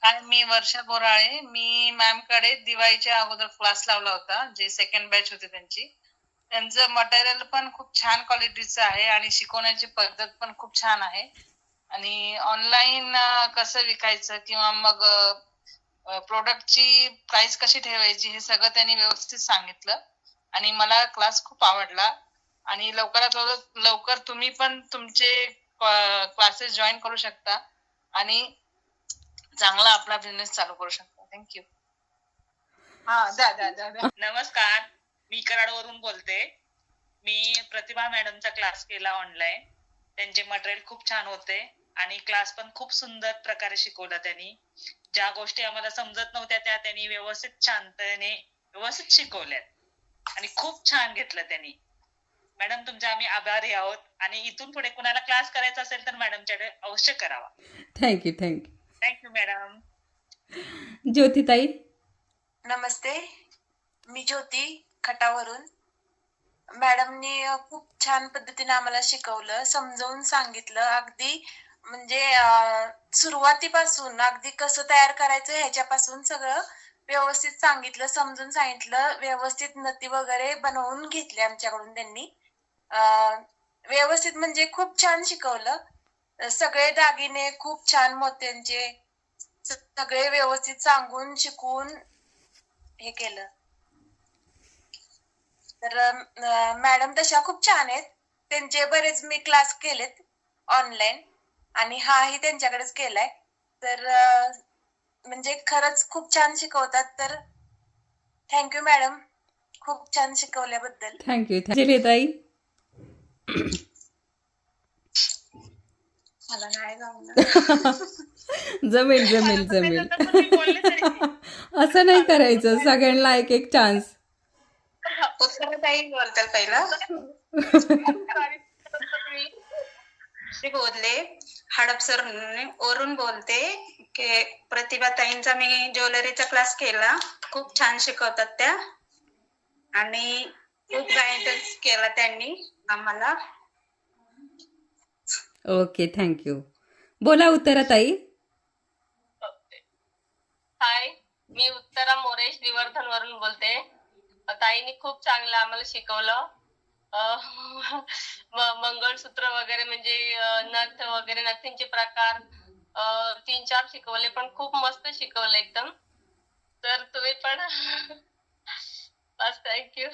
हाय, मी वर्षा बोराळे. मी ma'am कडे दिवाळीच्या अगोदर क्लास लावला होता, जे सेकंड बॅच होती त्यांची. त्यांचं मटेरियल पण खूप छान क्वालिटीचं आहे आणि शिकवण्याची पद्धत पण खूप छान आहे. आणि ऑनलाईन कसं विकायचं किंवा मग प्रोडक्टची प्राइस कशी ठेवायची हे सगळं त्यांनी व्यवस्थित सांगितलं आणि मला क्लास खूप आवडला. आणि लवकरात लवकर तुम्ही पण तुमचे क्लासेस जॉईन करू शकता आणि चांगला आपला बिझनेस चालू करू शकता. थँक्यू. हा द्या द्या द्या द्या. नमस्कार, मी कराडवरून बोलते. मी प्रतिभा मॅडमचा क्लास केला ऑनलाईन. त्यांचे मटेरियल खूप छान होते आणि क्लास पण खूप सुंदर प्रकारे शिकवला त्यांनी. ज्या गोष्टी आम्हाला समजत नव्हत्या त्या त्यांनी व्यवस्थित शांततेने व्यवस्थित शिकवल्यात आणि खूप छान घेतलं त्यांनी. मॅडम तुमचे आम्ही आभारी आहोत आणि इथून पुढे कुणाला क्लास करायचा असेल तर मॅडमच्याकडे अवश्य करावा. थँक्यू. Thank you madam. ज्योतिताई. नमस्ते, मी ज्योती खटावरून. मॅडमनी खूप छान पद्धतीने आम्हाला शिकवलं, समजावून सांगितलं. अगदी म्हणजे सुरुवातीपासून अगदी कसं तयार करायचं ह्याच्यापासून सगळं व्यवस्थित सांगितलं, समजून सांगितलं. व्यवस्थित नती वगैरे बनवून घेतले आमच्याकडून त्यांनी. व्यवस्थित म्हणजे खूप छान शिकवलं. सगळे दागिने खूप छान मोत्यांचे, सगळे व्यवस्थित सांगून शिकवून हे केलं. तर मॅडम तशा खूप छान आहेत. त्यांचे बरेच मी क्लास केलेत ऑनलाईन आणि हाही त्यांच्याकडेच केलाय. तर म्हणजे खरंच खूप छान शिकवतात. तर थँक्यू मॅडम, खूप छान शिकवल्याबद्दल. थँक्यू ताई. मला नाही जमणार. जमेल. तुम्ही बोलले तरी असं नाही करायचं, सगळ्यांना एक एक चान्स. उत्तराताई बोलतात पहिला. मी बोलले हडपसर वरून बोलते की प्रतिभाताईंचा मी ज्वेलरीचा क्लास केला. खूप छान शिकवतात त्या आणि खूप गायडन्स केला त्यांनी आम्हाला. Okay, thank you. बोला उत्तराताई. हाय, मी उत्तरा मोरे श्रीवर्धन वरून बोलते. ताईंनी खूप चांगलं आम्हाला शिकवलं. मंगळसूत्र वगैरे म्हणजे नथ वगैरे नथींचे प्रकार 3-4 शिकवले, पण खूप मस्त शिकवलं एकदम. तर तुम्ही पण बस थँक्यू.